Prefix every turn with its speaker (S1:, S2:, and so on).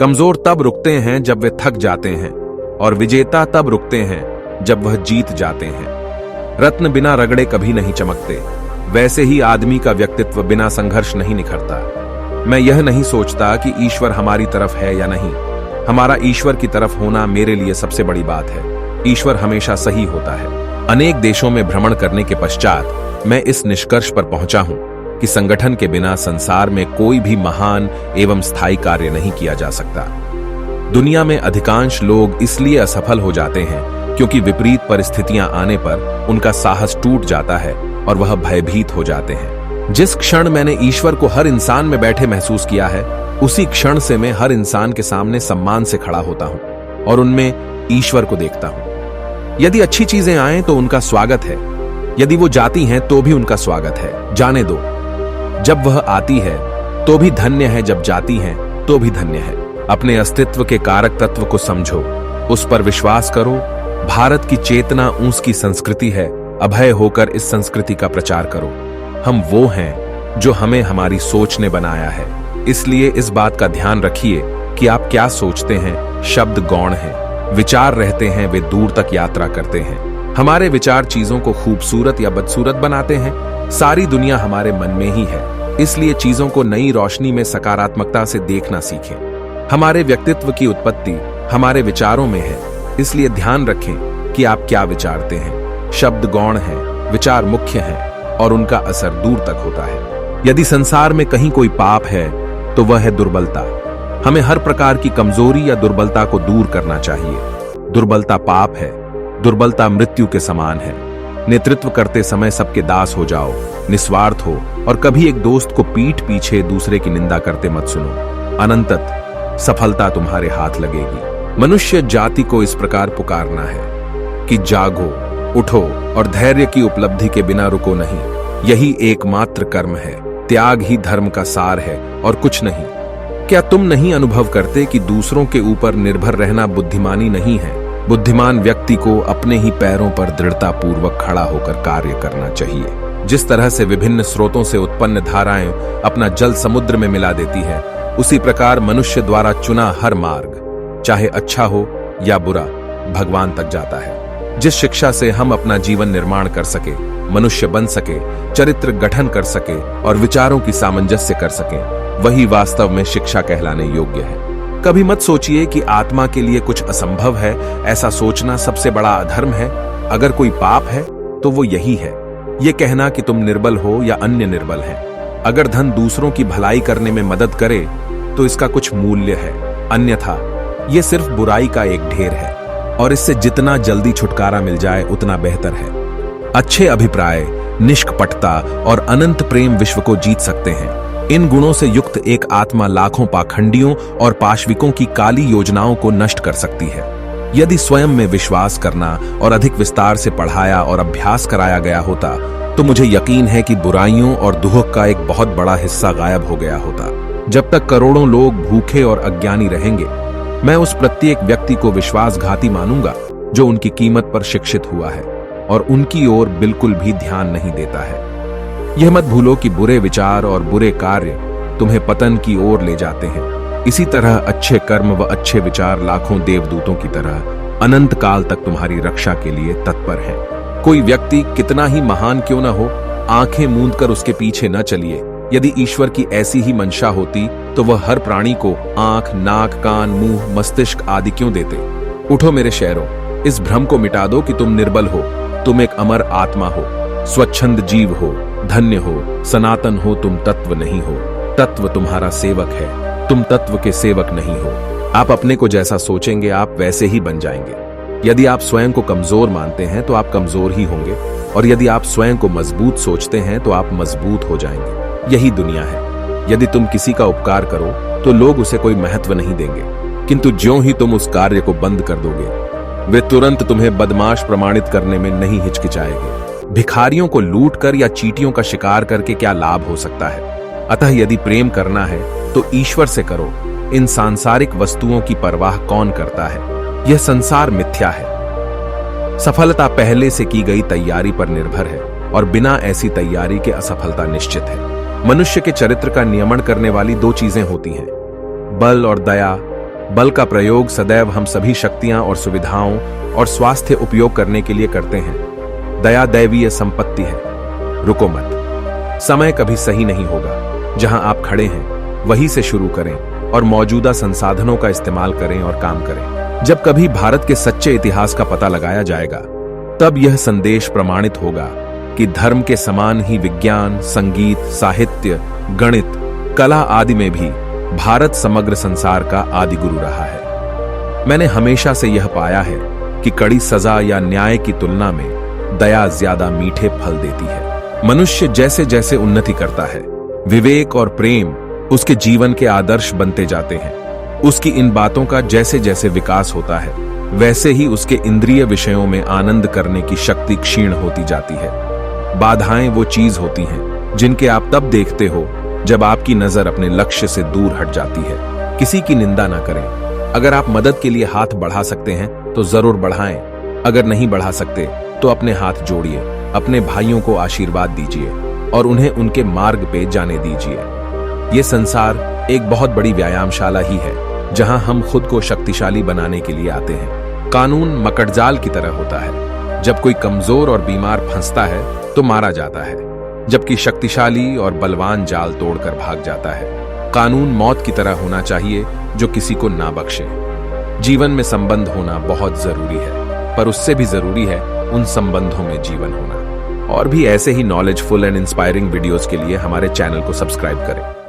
S1: कमजोर तब रुकते हैं जब वे थक जाते हैं, और विजेता तब रुकते हैं जब वह जीत जाते हैं। रत्न बिना रगड़े कभी नहीं चमकते, वैसे ही आदमी का व्यक्तित्व बिना संघर्ष नहीं निखरता। मैं यह नहीं सोचता कि ईश्वर हमारी तरफ है या नहीं, हमारा ईश्वर की तरफ होना मेरे लिए सबसे बड़ी बात है। ईश्वर हमेशा सही होता है। अनेक देशों में भ्रमण करने के पश्चात मैं इस निष्कर्ष पर पहुंचा हूं कि संगठन के बिना संसार में कोई भी महान एवं स्थायी कार्य नहीं किया जा सकता। दुनिया में अधिकांश लोग इसलिए असफल हो जाते हैं क्योंकि विपरीत परिस्थितियां आने पर उनका साहस टूट जाता है और वह भयभीत हो जाते हैं। जिस क्षण मैंने ईश्वर को हर इंसान में बैठे महसूस किया है, उसी क्षण से मैं हर इंसान के सामने सम्मान से खड़ा होता हूं और उनमें ईश्वर को देखता हूं। यदि अच्छी चीजें आएं तो उनका स्वागत है, यदि वो जाती हैं तो भी उनका स्वागत है। जाने दो, जब वह आती है तो भी धन्य है, जब जाती हैं तो भी धन्य है। अपने अस्तित्व के कारक तत्व को समझो, उस पर विश्वास करो। भारत की चेतना उसकी संस्कृति है, अभय होकर इस संस्कृति का प्रचार करो। हम वो हैं जो हमें हमारी सोच ने बनाया है, इसलिए इस बात का ध्यान रखिए कि आप क्या सोचते हैं। शब्द गौण हैं, विचार रहते हैं, वे दूर तक यात्रा करते हैं। हमारे विचार चीजों को खूबसूरत या बदसूरत बनाते हैं। सारी दुनिया हमारे मन में ही है, इसलिए चीजों को नई रोशनी में सकारात्मकता से देखना सीखें। हमारे व्यक्तित्व की उत्पत्ति हमारे विचारों में है, इसलिए ध्यान रखें कि आप क्या विचारते हैं। शब्द गौण हैं, विचार मुख्य हैं और उनका असर दूर तक होता है। यदि संसार में कहीं कोई पाप है तो वह है दुर्बलता। हमें हर प्रकार की कमजोरी या दुर्बलता को दूर करना चाहिए। दुर्बलता पाप है, दुर्बलता मृत्यु के समान है। नेतृत्व करते समय सबके दास हो जाओ, निस्वार्थ हो और कभी एक दोस्त को पीठ पीछे दूसरे की निंदा करते मत सुनो। अनंतत सफलता तुम्हारे हाथ लगेगी। मनुष्य जाति को इस प्रकार पुकारना है कि जागो, उठो और धैर्य की उपलब्धि के बिना रुको नहीं। यही एकमात्र कर्म है, त्याग ही धर्म का सार है और कुछ नहीं। क्या तुम नहीं अनुभव करते कि दूसरों के ऊपर निर्भर रहना बुद्धिमानी नहीं है? बुद्धिमान व्यक्ति को अपने ही पैरों पर दृढ़ता पूर्वक खड़ा होकर कार्य करना चाहिए। जिस तरह से विभिन्न स्रोतों से उत्पन्न धाराएं अपना जल समुद्र में मिला देती है, उसी प्रकार मनुष्य द्वारा चुना हर मार्ग, चाहे अच्छा हो या बुरा, भगवान तक जाता है। जिस शिक्षा से हम अपना जीवन निर्माण कर सके, मनुष्य बन सके, चरित्र गठन कर सके और विचारों की सामंजस्य कर सके, वही वास्तव में शिक्षा कहलाने योग्य है। कभी मत सोचिए कि आत्मा के लिए कुछ असंभव है। ऐसा सोचना सबसे बड़ा अधर्म है। अगर कोई पाप है तो वो यही है, ये कहना कि तुम निर्बल हो या अन्य निर्बल हैं। अगर धन दूसरों की भलाई करने में मदद करे तो इसका कुछ मूल्य है, अन्यथा ये सिर्फ बुराई का एक ढेर है और इससे जितना जल्दी छुटकारा मिल जाए उतना बेहतर है। अच्छे अभिप्राय, निष्कपटता और अनंत प्रेम विश्व को जीत सकते हैं। इन गुणों से युक्त एक आत्मा लाखों पाखंडियों और पाशविकों की काली योजनाओं को नष्ट कर सकती है। यदि स्वयं में विश्वास करना और अधिक विस्तार से पढ़ाया और अभ्यास कराया गया होता तो मुझे यकीन है कि बुराइयों और दुहक का एक बहुत बड़ा हिस्सा गायब हो गया होता। जब तक करोड़ों लोग भूखे और अज्ञानी रहेंगे, मैं उस प्रत्येक व्यक्ति को विश्वासघाती मानूंगा जो उनकी कीमत पर शिक्षित हुआ है और उनकी ओर बिल्कुल भी ध्यान नहीं देता है। यह मत भूलो कि बुरे विचार और बुरे कार्य तुम्हें पतन की ओर ले जाते हैं। इसी तरह अच्छे कर्म व अच्छे विचार लाखों देवदूतों की तरह अनंत काल तक तुम्हारी रक्षा के लिए तत्पर है। कोई व्यक्ति कितना ही महान क्यों न हो, आंखें मूंद कर उसके पीछे न चलिए। यदि ईश्वर की ऐसी ही मंशा होती तो वह हर प्राणी को आंख, नाक, कान, मुंह, मस्तिष्क आदि क्यों देते? उठो मेरे शहरों, इस भ्रम को मिटा दो कि तुम निर्बल हो। तुम एक अमर आत्मा हो, स्वच्छंद जीव हो, धन्य हो, सनातन हो। तुम तत्व नहीं हो, तत्व तुम्हारा सेवक है। तुम तत्व के सेवक नहीं हो। आप अपने को जैसा सोचेंगे आप वैसे ही बन जाएंगे। यदि आप स्वयं को कमजोर मानते हैं तो आप कमजोर ही होंगे और यदि आप स्वयं को मजबूत सोचते हैं तो आप मजबूत हो जाएंगे। यही दुनिया है। यदि तुम किसी का उपकार करो तो लोग उसे कोई महत्व नहीं देंगे, किंतु ज्यों ही तुम उस कार्य को बंद कर दोगे, वे तुरंत तुम्हें बदमाश प्रमाणित करने में नहीं हिचकिचाएंगे। भिखारियों को लूटकर या चींटियों का शिकार करके क्या लाभ हो सकता है? अतः यदि प्रेम करना है तो ईश्वर से करो। इन सांसारिक वस्तुओं की परवाह कौन करता है? यह संसार मिथ्या है। सफलता पहले से की गई तैयारी पर निर्भर है और बिना ऐसी तैयारी के असफलता निश्चित है। मनुष्य के चरित्र का नियमन करने वाली दो चीजें होती हैं, बल और दया, बल का प्रयोग सदैव हम सभी शक्तियां और सुविधाओं और स्वास्थ्य उपयोग करने के लिए करते हैं। दया दैवीय संपत्ति है। रुको मत। समय कभी सही नहीं होगा। जहां आप खड़े हैं वहीं से शुरू करें और मौजूदा संसाधनों का इस्तेमाल करें और काम करें। जब कभी भारत के सच्चे इतिहास का पता लगाया जाएगा, तब यह संदेश प्रमाणित होगा कि धर्म के समान ही विज्ञान, संगीत, साहित्य, गणित, कला आदि में भी भारत समग्र संसार का आदि गुरु रहा है। मैंने हमेशा से यह पाया है कि कड़ी सजा या न्याय की तुलना में दया ज्यादा मीठे फल देती है। मनुष्य जैसे जैसे उन्नति करता है, विवेक और प्रेम उसके जीवन के आदर्श बनते जाते हैं। उसकी इन बातों का जैसे जैसे विकास होता है, वैसे ही उसके इंद्रिय विषयों में आनंद करने की शक्ति क्षीण होती जाती है। बाधाएं वो चीज होती हैं जिनके आप तब देखते हो जब आपकी नजर अपने लक्ष्य से दूर हट जाती है। किसी की निंदा ना करें। अगर आप मदद के लिए हाथ बढ़ा सकते हैं तो जरूर बढ़ाएं। अगर नहीं बढ़ा सकते तो अपने हाथ जोड़िए, अपने भाइयों को आशीर्वाद दीजिए और उन्हें उनके मार्ग पे जाने दीजिए। ये संसार एक बहुत बड़ी व्यायामशाला ही है जहां हम खुद को शक्तिशाली बनाने के लिए आते हैं। कानून मकड़जाल की तरह होता है। जब कोई कमजोर और बीमार फंसता है तो मारा जाता है, जबकि शक्तिशाली और बलवान जाल तोड़कर भाग जाता है। कानून मौत की तरह होना चाहिए जो किसी को ना बख्शे। जीवन में संबंध होना बहुत जरूरी है, पर उससे भी जरूरी है उन संबंधों में जीवन होना। और भी ऐसे ही नॉलेजफुल एंड इंस्पायरिंग वीडियोस के लिए हमारे चैनल को सब्सक्राइब करें।